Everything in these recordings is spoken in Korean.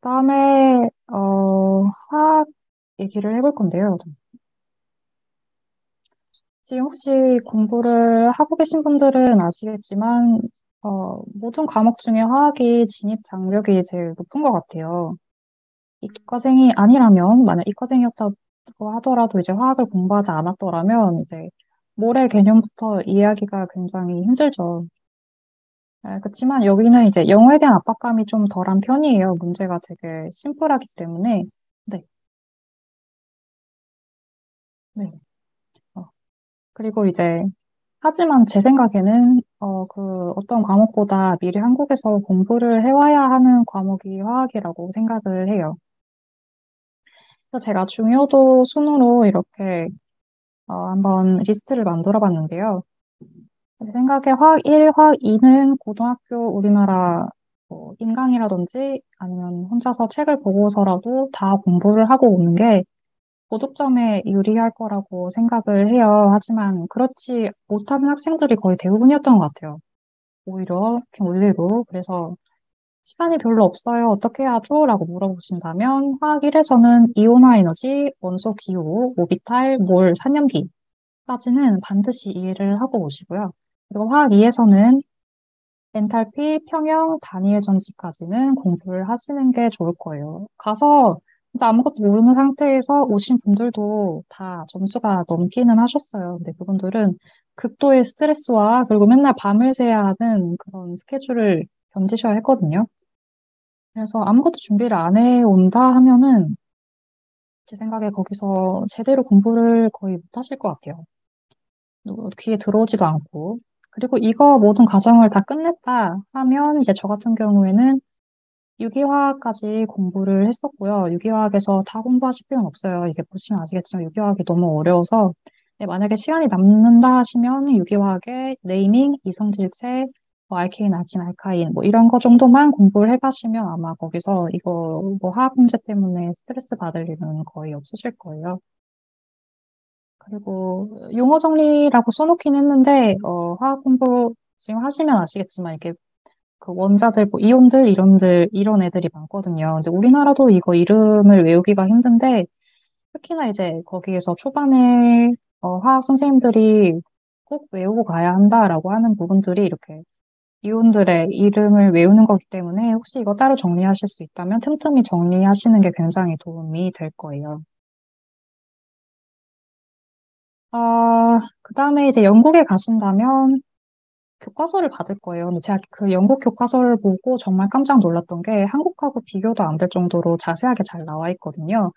다음에 화학 얘기를 해볼 건데요. 지금 혹시 공부를 하고 계신 분들은 아시겠지만 모든 과목 중에 화학이 진입 장벽이 제일 높은 것 같아요. 이과생이 아니라면, 만약 이과생이었다고 하더라도 이제 화학을 공부하지 않았더라면 이제 모래 개념부터 이해하기가 굉장히 힘들죠. 그렇지만 여기는 이제 영어에 대한 압박감이 좀 덜한 편이에요. 문제가 되게 심플하기 때문에. 네, 네. 어, 그리고 이제 하지만 제 생각에는 그 어떤 과목보다 미리 한국에서 공부를 해와야 하는 과목이 화학이라고 생각을 해요. 그래서 제가 중요도 순으로 이렇게 한번 리스트를 만들어 봤는데요. 제 생각에 화학 1, 화학 2는 고등학교 우리나라 인강이라든지 아니면 혼자서 책을 보고서라도 다 공부를 하고 오는 게 고득점에 유리할 거라고 생각을 해요. 하지만 그렇지 못하는 학생들이 거의 대부분이었던 것 같아요. 오히려 그냥 의외로. 그래서 시간이 별로 없어요. 어떻게 하죠? 라고 물어보신다면 화학 1에서는 이온화 에너지, 원소 기호, 오비탈, 몰, 산염기까지는 반드시 이해를 하고 오시고요. 그리고 화학 2에서는 엔탈피, 평형, 단위의 전지까지는 공부를 하시는 게 좋을 거예요. 가서 진짜 아무것도 모르는 상태에서 오신 분들도 다 점수가 넘기는 하셨어요. 근데 그분들은 극도의 스트레스와 그리고 맨날 밤을 새야 하는 그런 스케줄을 견디셔야 했거든요. 그래서 아무것도 준비를 안 해온다 하면은 제 생각에 거기서 제대로 공부를 거의 못 하실 것 같아요. 귀에 들어오지도 않고. 그리고 이거 모든 과정을 다 끝냈다 하면 이제 저 같은 경우에는 유기화학까지 공부를 했었고요. 유기화학에서 다 공부하실 필요는 없어요. 이게 보시면 아시겠지만 유기화학이 너무 어려워서 네, 만약에 시간이 남는다 하시면 유기화학의 네이밍, 이성질체, 뭐 알케인, 알킨, 알카인 뭐 이런 거 정도만 공부를 해가시면 아마 거기서 이거 뭐 화학 문제 때문에 스트레스 받을 일은 거의 없으실 거예요. 그리고 용어 정리라고 써놓긴 했는데 화학 공부 지금 하시면 아시겠지만 이게 그 원자들, 뭐 이온들, 이론들 이런 애들이 많거든요. 근데 우리나라도 이거 이름을 외우기가 힘든데 특히나 이제 거기에서 초반에 화학 선생님들이 꼭 외우고 가야 한다라고 하는 부분들이 이렇게 이온들의 이름을 외우는 거기 때문에 혹시 이거 따로 정리하실 수 있다면 틈틈이 정리하시는 게 굉장히 도움이 될 거예요. 그 다음에 이제 영국에 가신다면 교과서를 받을 거예요. 근데 제가 그 영국 교과서를 보고 정말 깜짝 놀랐던 게 한국하고 비교도 안 될 정도로 자세하게 잘 나와 있거든요.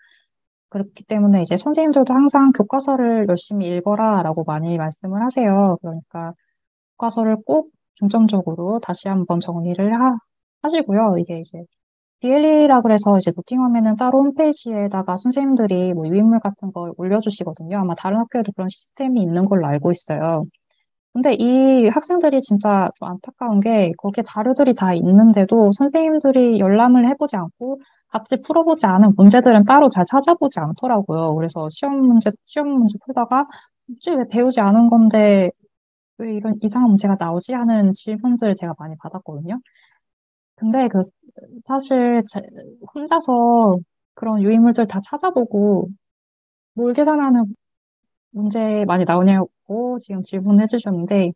그렇기 때문에 이제 선생님들도 항상 교과서를 열심히 읽어라라고 많이 말씀을 하세요. 그러니까 교과서를 꼭 중점적으로 다시 한번 정리를 하시고요. 이게 이제 DLE라 그래서 이제 노팅엄에는 따로 홈페이지에다가 선생님들이 뭐 유인물 같은 걸 올려주시거든요. 아마 다른 학교에도 그런 시스템이 있는 걸로 알고 있어요. 근데 이 학생들이 진짜 좀 안타까운 게 거기에 자료들이 다 있는데도 선생님들이 열람을 해보지 않고 같이 풀어보지 않은 문제들은 따로 잘 찾아보지 않더라고요. 그래서 시험 문제 풀다가 굳이 왜 배우지 않은 건데 왜 이런 이상한 문제가 나오지 하는 질문들을 제가 많이 받았거든요. 근데 그 사실 혼자서 그런 유인물들 다 찾아보고 뭘 계산하는 문제 많이 나오냐고 지금 질문해 주셨는데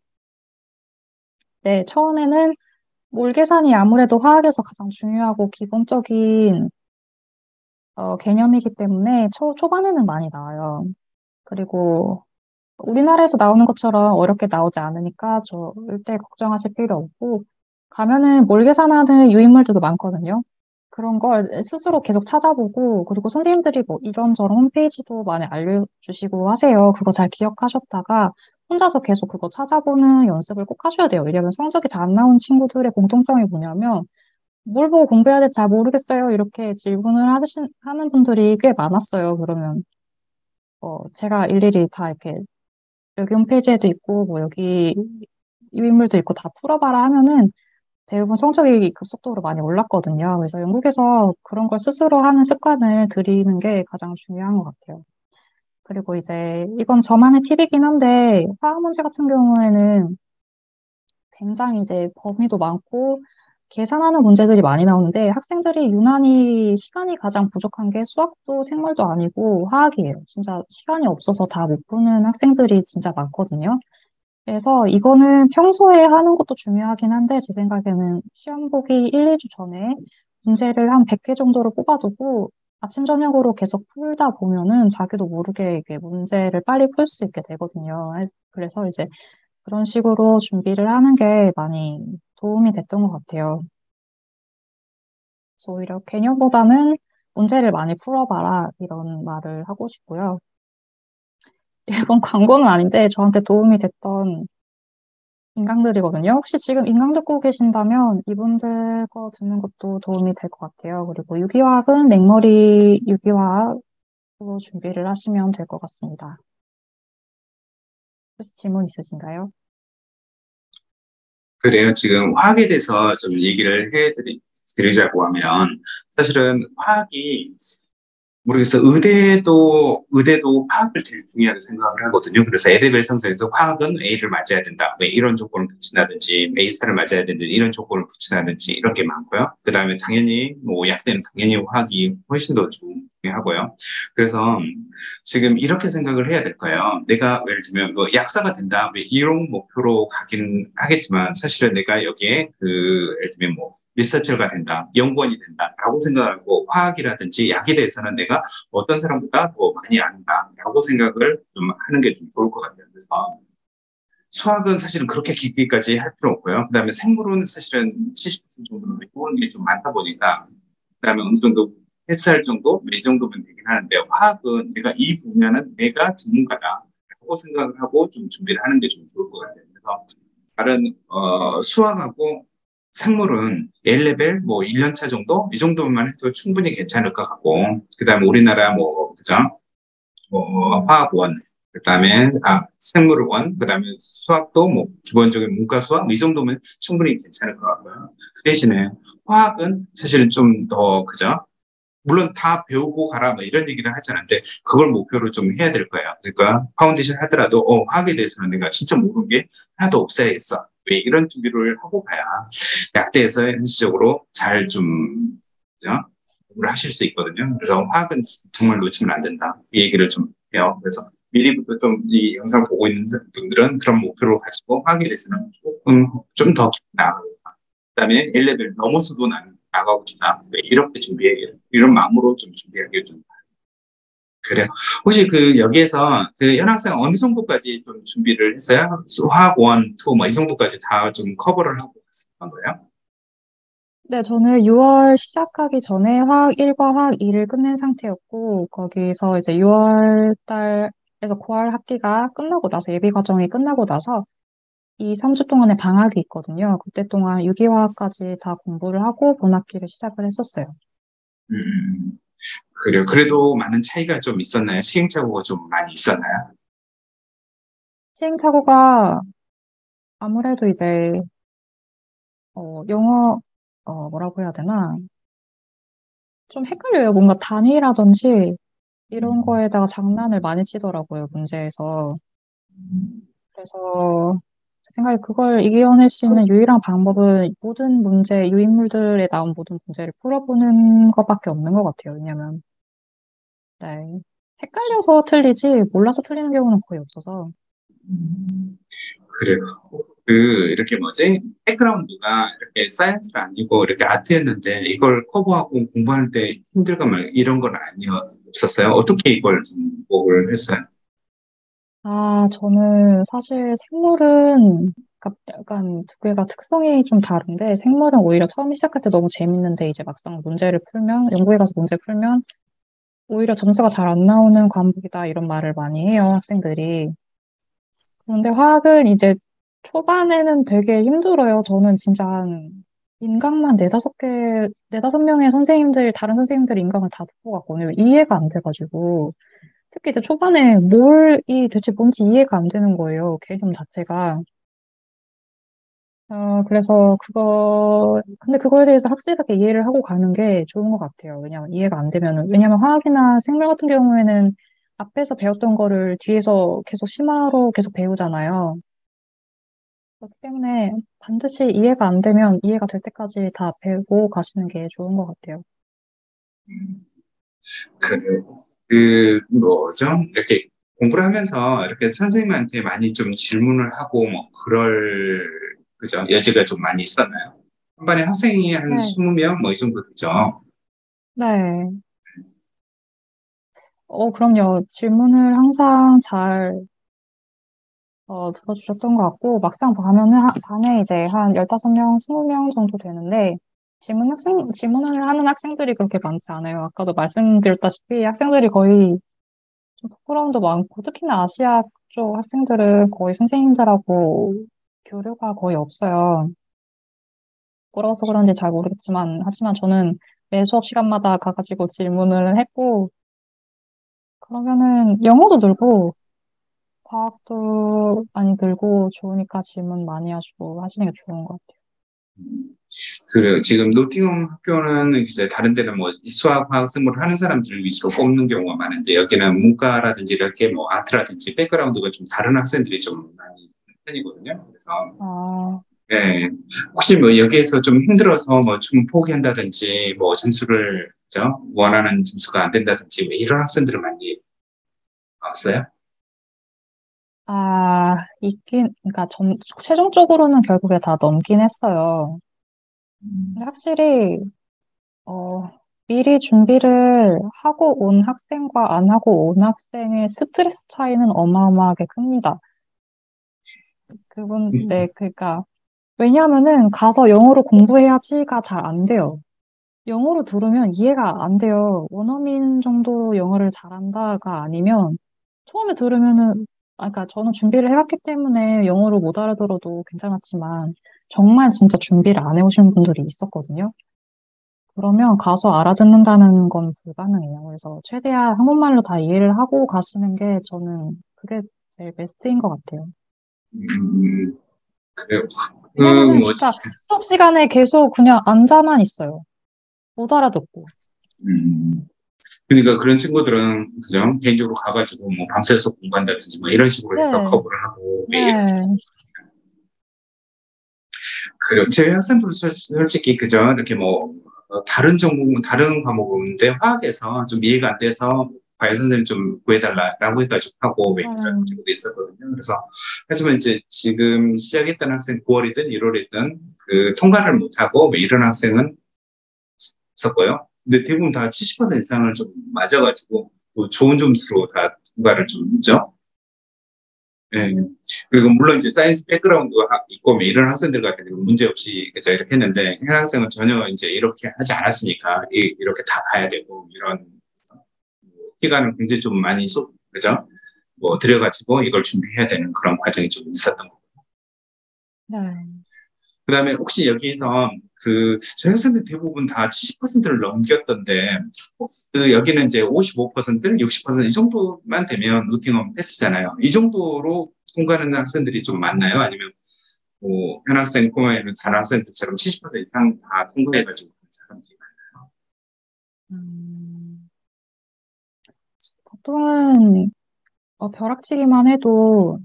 네, 처음에는 몰 계산이 아무래도 화학에서 가장 중요하고 기본적인 개념이기 때문에 초반에는 많이 나와요. 그리고 우리나라에서 나오는 것처럼 어렵게 나오지 않으니까 절대 걱정하실 필요 없고 가면은 몰 계산하는 유인물들도 많거든요. 그런 걸 스스로 계속 찾아보고 그리고 선생님들이 뭐 이런저런 홈페이지도 많이 알려주시고 하세요. 그거 잘 기억하셨다가 혼자서 계속 그거 찾아보는 연습을 꼭 하셔야 돼요. 왜냐하면 성적이 잘 안 나온 친구들의 공통점이 뭐냐면 뭘 보고 공부해야 될지 잘 모르겠어요. 이렇게 질문을 하는 분들이 꽤 많았어요. 그러면 제가 일일이 다 이렇게 여기 홈페이지에도 있고 뭐 여기 유인물도 있고 다 풀어봐라 하면은 대부분 성적이 급속도로 많이 올랐거든요. 그래서 영국에서 그런 걸 스스로 하는 습관을 들이는 게 가장 중요한 것 같아요. 그리고 이제 이건 저만의 팁이긴 한데 화학 문제 같은 경우에는 굉장히 이제 범위도 많고 계산하는 문제들이 많이 나오는데 학생들이 유난히 시간이 가장 부족한 게 수학도 생물도 아니고 화학이에요. 진짜 시간이 없어서 다 못 푸는 학생들이 진짜 많거든요. 그래서 이거는 평소에 하는 것도 중요하긴 한데 제 생각에는 시험 보기 1, 2주 전에 문제를 한 100개 정도로 뽑아두고 아침 저녁으로 계속 풀다 보면은 자기도 모르게 이게 문제를 빨리 풀 수 있게 되거든요. 그래서 이제 그런 식으로 준비를 하는 게 많이 도움이 됐던 것 같아요. 그래서 오히려 개념보다는 문제를 많이 풀어봐라 이런 말을 하고 싶고요. 이건 광고는 아닌데 저한테 도움이 됐던 인강들이거든요. 혹시 지금 인강 듣고 계신다면 이분들 거 듣는 것도 도움이 될 것 같아요. 그리고 유기화학은 맥머리 유기화학으로 준비를 하시면 될 것 같습니다. 혹시 질문 있으신가요? 그래요. 지금 화학에 대해서 좀 얘기를 드리자고 하면, 사실은 화학이 모르겠어. 의대도 화학을 제일 중요하게 생각을 하거든요. 그래서 L레벨 성적에서 화학은 A를 맞아야 된다. 왜 이런 조건을 붙인다든지, A스타를 맞아야 된다. 이런 조건을 붙인다든지, 이런 게 많고요. 그 다음에 당연히, 뭐, 약대는 당연히 화학이 훨씬 더 중요하고요. 그래서 지금 이렇게 생각을 해야 될 거예요. 내가 예를 들면, 뭐, 약사가 된다. 왜 이런 목표로 가긴 하겠지만, 사실은 내가 여기에 예를 들면 뭐, 리서처가 된다, 연구원이 된다라고 생각하고 화학이라든지 약에 대해서는 내가 어떤 사람보다 더 많이 안다라고 생각을 좀 하는 게 좀 좋을 것 같아요. 그래서 수학은 사실은 그렇게 깊이까지 할 필요 없고요. 그다음에 생물은 사실은 70% 정도는 외우는 게 좀 많다 보니까 그다음에 어느 정도 패스할 정도, 이 정도면 되긴 하는데 화학은 내가 이 분야는 내가 전문가다라고 생각을 하고 좀 준비를 하는 게 좀 좋을 것 같아요. 그래서 다른 수학하고 생물은 A레벨 뭐 1년 차 정도 이 정도만 해도 충분히 괜찮을 것 같고 그다음에 우리나라 뭐 그죠? 뭐 화학원 그다음에 생물원 그다음에 수학도 뭐 기본적인 문과 수학 이 정도면 충분히 괜찮을 것 같고요. 그 대신에 화학은 사실은 좀 더 그죠? 물론 다 배우고 가라 뭐 이런 얘기를 하지 않는데 그걸 목표로 좀 해야 될 거야. 그러니까 파운데이션 하더라도 화학에 대해서는 내가 진짜 모르는 게 하나도 없어야겠어. 왜 이런 준비를 하고 가야 약대에서 현실적으로 잘 좀 공부를 하실 수 있거든요. 그래서 화학은 정말 놓치면 안 된다. 이 얘기를 좀 해요. 그래서 미리부터 좀 이 영상 보고 있는 분들은 그런 목표를 가지고 화학에 대해서는 조금 좀 더 나아가고 그다음에 1레벨 넘어서도 나가고 싶다. 네, 이렇게 준비해 이런 마음으로 좀 준비하기 좀 그래요. 혹시 여기에서 현학생 어느 정도까지 좀 준비를 했어요? 화학 1, 2, 뭐 이 정도까지 다 좀 커버를 하고 갔었던 거예요? 네, 저는 6월 시작하기 전에 화학 1과 화학 2를 끝낸 상태였고, 거기서 이제 6월 달에서 9월 학기가 끝나고 나서, 예비 과정이 끝나고 나서, 이 3주 동안의 방학이 있거든요. 그때 동안 유기화학까지 다 공부를 하고 본학기를 시작을 했었어요. 음, 그래요. 그래도 많은 차이가 좀 있었나요? 시행착오가 좀 많이 있었나요? 시행착오가 아무래도 이제, 영어, 뭐라고 해야 되나? 좀 헷갈려요. 뭔가 단위라든지 이런 음, 거에다가 장난을 많이 치더라고요, 문제에서. 그래서 제 생각에 그걸 이겨낼 수 있는 유일한 방법은 모든 문제, 유인물들에 나온 모든 문제를 풀어보는 것밖에 없는 것 같아요. 왜냐면, 네. 헷갈려서 틀리지, 몰라서 틀리는 경우는 거의 없어서. 그래요. 이렇게 뭐지? 백그라운드가 이렇게 사이언스가 아니고 이렇게 아트였는데 이걸 커버하고 공부할 때 힘들거나 이런 건 없었어요? 어떻게 이걸 좀 공부를 했어요? 아, 저는 사실 생물은 약간 두 개가 특성이 좀 다른데, 생물은 오히려 처음 시작할 때 너무 재밌는데, 이제 막상 문제를 풀면, 연구회 가서 문제 풀면, 오히려 점수가 잘 안 나오는 과목이다, 이런 말을 많이 해요, 학생들이. 그런데 화학은 이제 초반에는 되게 힘들어요. 저는 진짜 한 인강만 네다섯 명의 선생님들, 다른 선생님들 인강을 다 듣고 갔거든요. 이해가 안 돼가지고. 특히 이제 초반에 대체 뭔지 이해가 안 되는 거예요. 개념 자체가. 그래서 근데 그거에 대해서 확실하게 이해를 하고 가는 게 좋은 것 같아요. 왜냐면 이해가 안 되면은, 왜냐면 화학이나 생물 같은 경우에는 앞에서 배웠던 거를 뒤에서 계속 심화로 계속 배우잖아요. 그렇기 때문에 반드시 이해가 안 되면 이해가 될 때까지 다 배우고 가시는 게 좋은 것 같아요. 음, 그래요. 뭐죠? 이렇게 공부를 하면서 이렇게 선생님한테 많이 좀 질문을 하고 뭐 그죠? 여지가 좀 많이 있었나요? 한 반에 학생이 한 네, 20명 뭐 이 정도 되죠? 네. 그럼요. 질문을 항상 잘 들어주셨던 것 같고, 막상 가면은 반에 이제 한 15명, 20명 정도 되는데, 질문을 하는 학생들이 그렇게 많지 않아요. 아까도 말씀드렸다시피 학생들이 거의 좀 부끄러움도 많고, 특히나 아시아 쪽 학생들은 거의 선생님들하고 교류가 거의 없어요. 부끄러워서 그런지 잘 모르겠지만, 하지만 저는 매 수업 시간마다 가가지고 질문을 했고, 그러면은 영어도 늘고, 과학도 많이 늘고 좋으니까 질문 많이 하시고 하시는 게 좋은 것 같아요. 지금 노팅엄 학교는 이제 다른 데는 뭐 수학, 화학, 생물을 하는 사람들을 위주로 뽑는 경우가 많은데 여기는 문과라든지 이렇게 뭐 아트라든지 백그라운드가 좀 다른 학생들이 좀 많이 있는 편이거든요. 그래서 아, 네. 혹시 뭐 여기에서 좀 힘들어서 뭐 좀 포기한다든지 뭐 점수를 그죠? 원하는 점수가 안 된다든지 뭐 이런 학생들을 많이 봤어요. 그러니까 최종적으로는 결국에 다 넘긴 했어요. 근데 음, 확실히, 어, 미리 준비를 하고 온 학생과 안 하고 온 학생의 스트레스 차이는 어마어마하게 큽니다. 네, 그러니까, 왜냐하면은 가서 영어로 공부해야지가 잘 안 돼요. 영어로 들으면 이해가 안 돼요. 원어민 정도로 영어를 잘한다가 아니면 처음에 들으면은, 그러니까 저는 준비를 해왔기 때문에 영어로 못 알아들어도 괜찮았지만 정말 진짜 준비를 안 해오신 분들이 있었거든요. 그러면 가서 알아듣는다는 건 불가능해요. 그래서 최대한 한국말로 다 이해를 하고 가시는 게 저는 그게 제일 베스트인 것 같아요. 음, 그래요. 왜냐면은 뭐지? 진짜 수업 시간에 계속 그냥 앉아만 있어요. 못 알아듣고. 음, 그러니까 그런 친구들은 그죠? 개인적으로 가가지고 뭐 밤새서 공부한다든지 뭐 이런 식으로 해서 네, 커버를 하고 왜 이런 네. 그래요. 제 학생들도 솔직히 그죠? 이렇게 뭐 다른 전공 다른 과목인데 화학에서 좀 이해가 안 돼서 과외 선생님 좀 구해달라라고 해가지고 하고 왜 이런 음, 친구도 있었거든요. 그래서 하지만 이제 지금 시작했던 학생 9월이든 1월이든 그 통과를 못하고 왜 이런 학생은 없었고요. 근데 대부분 다 70% 이상을 좀 맞아가지고 또 좋은 점수로 다 통과를 좀 했죠. 예. 그리고 물론 이제 사이언스 백그라운드가 있고 뭐 이런 학생들 같은 경우는 문제 없이 그죠 이렇게 했는데 현 학생은 전혀 이제 이렇게 하지 않았으니까 이렇게 다 봐야 되고 이런 시간을 굉장히 좀 많이 그죠 뭐 들여가지고 이걸 준비해야 되는 그런 과정이 좀 있었던 거고. 네. 그다음에 혹시 여기서 저희 학생들 대부분 다 70%를 넘겼던데 여기는 이제 55%, 60%이 정도만 되면 노팅엄 패스잖아요. 이 정도로 통과하는 학생들이 좀 많나요? 아니면 뭐 현학생, 꼬마에는 다른 학생들처럼 70% 이상 다 통과해가지고 그런 사람들이 음, 보통은 벼락치기만 해도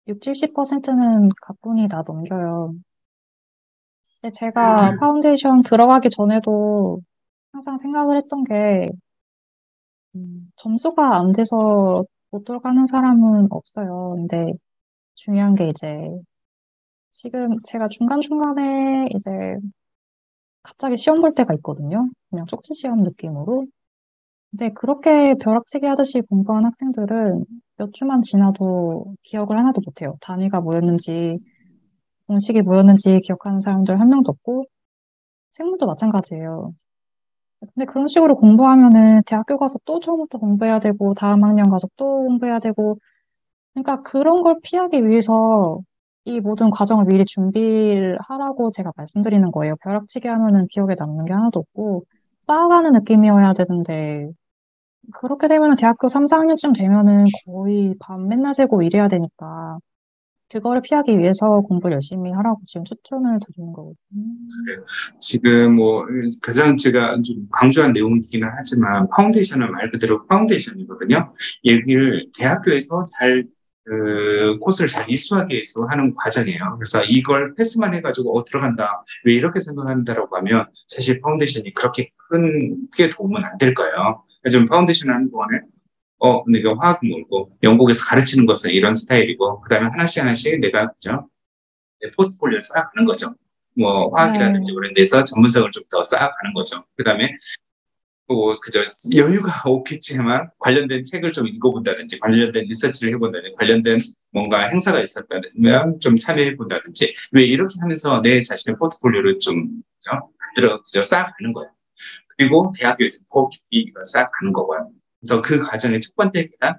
6, 70%는 가뿐히 다 넘겨요. 근데 제가 많아요. 파운데이션 들어가기 전에도 항상 생각을 했던 게 점수가 안 돼서 못 들어가는 사람은 없어요. 근데 중요한 게 이제 지금 제가 중간중간에 이제 갑자기 시험 볼 때가 있거든요. 그냥 쪽지 시험 느낌으로. 근데 그렇게 벼락치기 하듯이 공부한 학생들은 몇 주만 지나도 기억을 하나도 못해요. 단위가 뭐였는지, 공식이 뭐였는지 기억하는 사람들 한 명도 없고, 생물도 마찬가지예요. 근데 그런 식으로 공부하면은 대학교 가서 또 처음부터 공부해야 되고, 다음 학년 가서 또 공부해야 되고, 그러니까 그런 걸 피하기 위해서 이 모든 과정을 미리 준비를 하라고 제가 말씀드리는 거예요. 벼락치기 하면은 기억에 남는 게 하나도 없고, 쌓아가는 느낌이어야 되는데, 그렇게 되면은 대학교 3, 4학년쯤 되면은 거의 밤 맨날 새고 이래야 되니까, 그거를 피하기 위해서 공부를 열심히 하라고 지금 추천을 드리는 거거든요. 지금 뭐 가장 제가 좀 강조한 내용이기는 하지만 파운데이션은 말 그대로 파운데이션이거든요. 여기를 대학교에서 잘 그 코스를 잘 이수하기 위해서 하는 과정이에요. 그래서 이걸 패스만 해가지고 들어간다. 왜 이렇게 생각한다라고 하면 사실 파운데이션이 그렇게 크게 도움은 안 될 거예요. 지금 파운데이션 하는 동안에 근데 이거 화학 공부고 영국에서 가르치는 것은 이런 스타일이고 그다음에 하나씩 하나씩 내가 그죠? 내 포트폴리오를 쌓아가는 거죠. 뭐 화학이라든지 네. 그런 데서 전문성을 좀 더 쌓아가는 거죠. 그다음에 뭐 그저 여유가 없겠지만 관련된 책을 좀 읽어본다든지 관련된 리서치를 해본다든지 관련된 뭔가 행사가 있었다면 좀 참여해본다든지 왜 이렇게 하면서 내 자신의 포트폴리오를 좀 만들어 그저 쌓아가는 거예요. 그리고 대학교에서 더 깊이 쌓아가는 거고요. 그래서 그 과정의 첫 번째 계단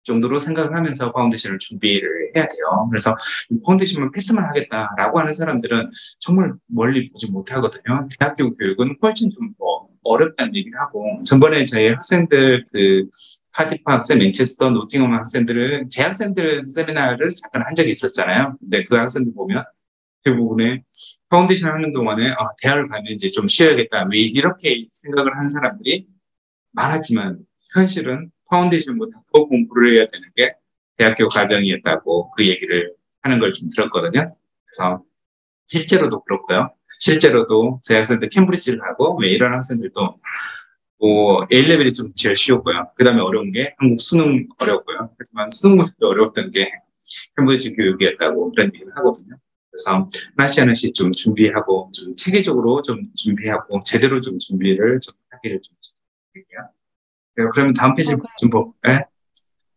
정도로 생각을 하면서 파운데이션을 준비를 해야 돼요. 그래서 파운데이션만 패스만 하겠다라고 하는 사람들은 정말 멀리 보지 못하거든요. 대학교 교육은 훨씬 좀 더 어렵다는 얘기를 하고 전번에 저희 학생들 그 카디프 학생, 맨체스터, 노팅엄 학생들은 제 학생들 세미나를 잠깐 한 적이 있었잖아요. 근데 그 학생들 보면 대부분의 파운데이션 하는 동안에 대학을 가면 이제 좀 쉬어야겠다. 왜 이렇게 생각을 하는 사람들이 많았지만 현실은 파운데이션보다 더 공부를 해야 되는 게 대학교 과정이었다고 그 얘기를 하는 걸 좀 들었거든요. 그래서 실제로도 그렇고요. 실제로도 제 학생들 캠브리지를 하고 왜 이런 학생들도 뭐 A레벨이 좀 제일 쉬웠고요. 그 다음에 어려운 게 한국 수능 어려웠고요. 하지만 수능 모습도 어려웠던 게 캠브리지 교육이었다고 그런 얘기를 하거든요. 그래서 하나씩 하나씩 좀 준비하고 좀 체계적으로 좀 준비하고 제대로 좀 준비를 좀 하기를 좀 드릴게요. 그러면 다음 페이지 좀 예?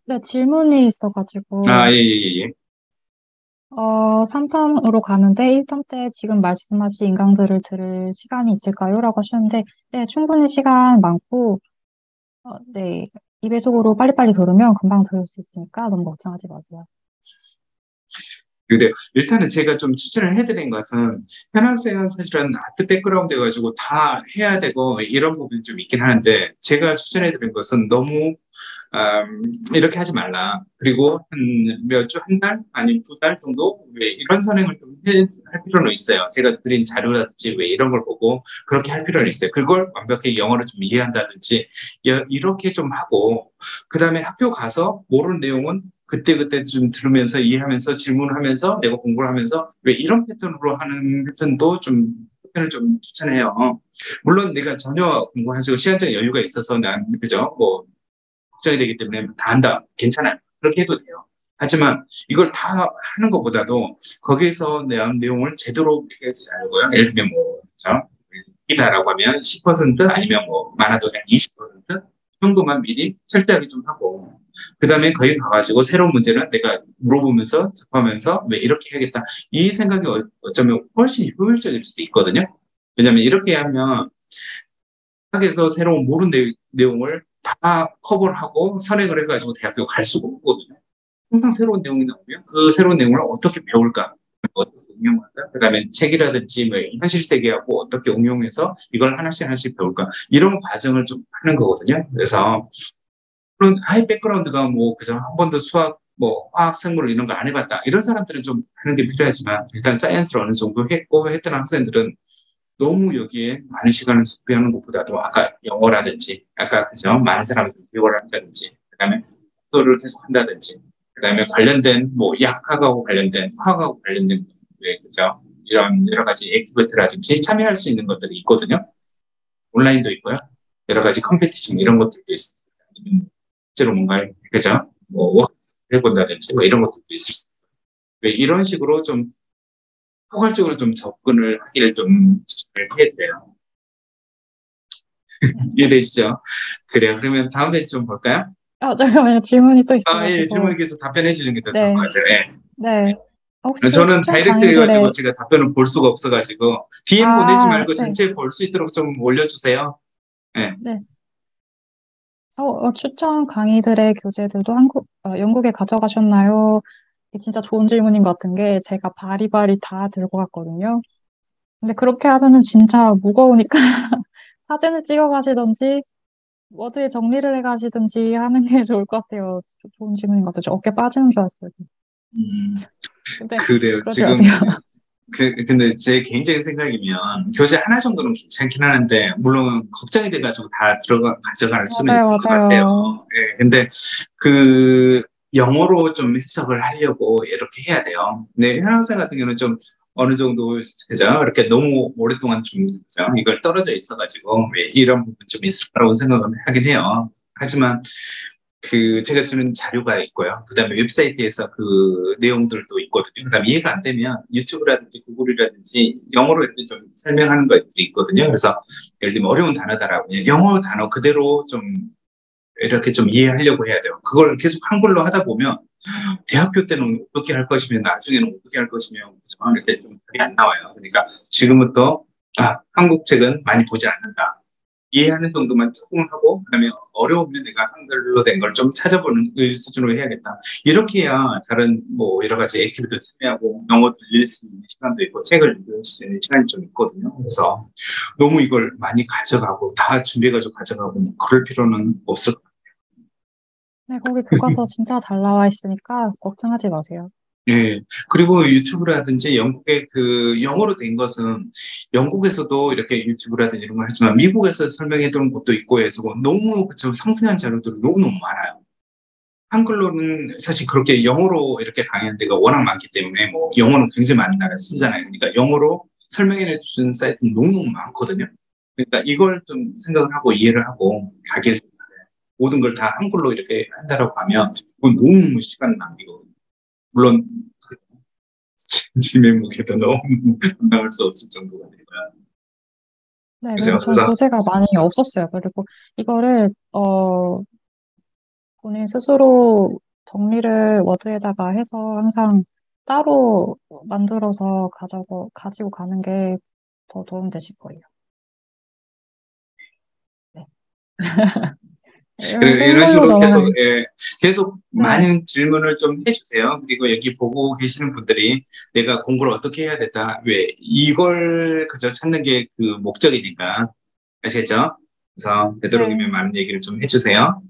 네, 질문이 있어가지고, 아, 예, 예, 예. 3턴으로 가는데 1턴 때 지금 말씀하신 인강들을 들을 시간이 있을까요? 라고 하셨는데, 네, 충분히 시간 많고, 네, 2배속으로 빨리빨리 들으면 금방 들을 수 있으니까 너무 걱정하지 마세요. 그래요. 일단은 제가 좀 추천을 해드린 것은 현학생은 사실은 아트 백그라운드 해가지고 다 해야 되고 이런 부분이 좀 있긴 하는데 제가 추천해드린 것은 너무 이렇게 하지 말라. 그리고 한 몇 주, 한 달, 아니면 두 달 정도 왜 이런 선행을 좀 할 필요는 있어요. 제가 드린 자료라든지 왜 이런 걸 보고 그렇게 할 필요는 있어요. 그걸 완벽히 영어로 좀 이해한다든지 이렇게 좀 하고 그 다음에 학교 가서 모르는 내용은 그때그때 좀 들으면서 이해하면서 질문하면서 내가 공부를 하면서 왜 이런 패턴으로 하는 패턴도 좀 패턴을 좀 추천해요. 물론 내가 전혀 공부하시고 시간적 여유가 있어서 난 그죠 뭐 걱정이 되기 때문에 다 한다. 괜찮아요. 그렇게 해도 돼요. 하지만 이걸 다 하는 것보다도 거기에서 내한 내용을 제대로 얘기하지 않고요. 예를 들면 뭐, 그렇죠? 이다라고 하면 10% 아니면 뭐 많아도 한 20% 정도만 미리 철저하게 좀 하고 그 다음에 거기 가가지고 새로운 문제는 내가 물어보면서 접하면서 왜 이렇게 해야겠다. 이 생각이 어쩌면 훨씬 효율적일 수도 있거든요. 왜냐하면 이렇게 하면 학에서 새로운 모르는 내용을 다 커버를 하고 선행을 해가지고 대학교 갈 수가 없거든요. 항상 새로운 내용이 나오면 그 새로운 내용을 어떻게 배울까, 어떻게 응용할까, 그다음에 책이라든지 뭐 현실 세계하고 어떻게 응용해서 이걸 하나씩 하나씩 배울까 이런 과정을 좀 하는 거거든요. 그래서 물론 아예 백그라운드가 뭐 그저 한 번도 수학 뭐 화학 생물 이런 거 안 해봤다 이런 사람들은 좀 하는 게 필요하지만 일단 사이언스를 어느 정도 했고 했던 학생들은 너무 여기에 많은 시간을 소비하는 것보다도 아까 영어라든지 아까 그죠 많은 사람이 교육을 한다든지 그다음에 독서를 계속 한다든지 그다음에 관련된 뭐 약학하고 관련된 화학하고 관련된 왜 그죠 이런 여러 가지 액티비티라든지 참여할 수 있는 것들이 있거든요. 온라인도 있고요. 여러 가지 컴페티션 이런 것들도 있습니다. 실제로 뭔가 그죠 뭐 워크 해본다든지 뭐 이런 것들도 있을 수 있고 이런 식으로 좀 포괄적으로 좀 접근을 하기를 좀 해드려요. 이해되시죠? 그래요. 그러면 다음 페이지 좀 볼까요? 잠깐만요. 질문이 또 예, 있어가지고. 질문에 계속 답변해 주는 게 더 좋을 것 네, 같아요. 예. 네. 혹시 저는 추천 다이렉트 해가지고 강의들의, 제가 답변을 볼 수가 없어가지고 DM 보내지 아, 말고 네, 전체 볼 수 있도록 좀 올려주세요. 예. 네. 추천 강의들의 교재들도 영국에 가져가셨나요? 이게 진짜 좋은 질문인 것 같은 게 제가 바리바리 다 들고 갔거든요. 근데 그렇게 하면은 진짜 무거우니까 사진을 찍어 가시던지 워드에 정리를 해 가시든지 하는 게 좋을 것 같아요. 좋은 질문인 것 같아요. 저 어깨 빠지는 줄 알았어요. 음, 근데 그래요. 그러지 지금 마세요. 근데 제 개인적인 생각이면 교재 하나 정도는 괜찮긴 하는데 물론 걱정이 돼가지고 다 가져갈 수는 맞아요, 있을 것 같아요. 맞아요. 예, 근데 그 영어로 좀 해석을 하려고 이렇게 해야 돼요. 네, 현학생 같은 경우는 좀 어느 정도 그죠? 이렇게 너무 오랫동안 좀 그죠? 이걸 떨어져 있어가지고 왜 이런 부분 좀 있을 거라고 생각을 하긴 해요. 하지만 그 제가 주는 자료가 있고요. 그다음에 웹사이트에서 그 내용들도 있거든요. 그다음에 이해가 안 되면 유튜브라든지 구글이라든지 영어로 이렇게 좀 설명하는 것들이 있거든요. 그래서 예를 들면 어려운 단어다라고 영어 단어 그대로 좀 이렇게 좀 이해하려고 해야 돼요. 그걸 계속 한글로 하다 보면 대학교 때는 어떻게 할 것이며 나중에는 어떻게 할 것이며 이렇게 좀 답이 안 나와요. 그러니까 지금부터 한국 책은 많이 보지 않는다. 이해하는 정도만 조금 하고 그다음에 어려우면 내가 한글로 된 걸 좀 찾아보는 그 수준으로 해야겠다. 이렇게 해야 다른 뭐 여러 가지 액티비티도 참여하고 영어도 읽을 수 있는 시간도 있고 책을 읽을 수 있는 시간이 좀 있거든요. 그래서 너무 이걸 많이 가져가고 다 준비해가지고 가져가고 뭐 그럴 필요는 없을 것 네, 거기 교과서 진짜 잘 나와 있으니까 걱정하지 마세요. 예. 그리고 유튜브라든지 영국의 그 영어로 된 것은 영국에서도 이렇게 유튜브라든지 이런 걸 하지만 미국에서 설명해 둔 것도 있고 해서 너무 그쵸 상세한 자료들이 너무너무 많아요. 한글로는 사실 그렇게 영어로 이렇게 강의하는 데가 워낙 많기 때문에 뭐 영어는 굉장히 많은 나라 쓰잖아요. 그러니까 영어로 설명해 주는 사이트는 너무너무 많거든요. 그러니까 이걸 좀 생각을 하고 이해를 하고 가게를 모든 걸 다 한글로 이렇게 한다라고 하면 그건 너무 시간 낭비거든요. 물론 진지의 무게도 너무 감당할 수 없을 정도가 되고요. 네, 그래서 그죠? 전 그래서 교재가 많이 없었어요. 그리고 이거를, 본인 스스로 정리를 워드에다가 해서 항상 따로 만들어서 가지고 가는 게 더 도움 되실 거예요. 네. 이런 이런 생물로 식으로 계속 넘어가요. 계속 네, 많은 질문을 좀 해주세요. 그리고 여기 보고 계시는 분들이 내가 공부를 어떻게 해야 된다. 왜 이걸 그저 찾는 게 그 목적이니까 아시겠죠? 그래서 되도록이면 네. 많은 얘기를 좀 해주세요.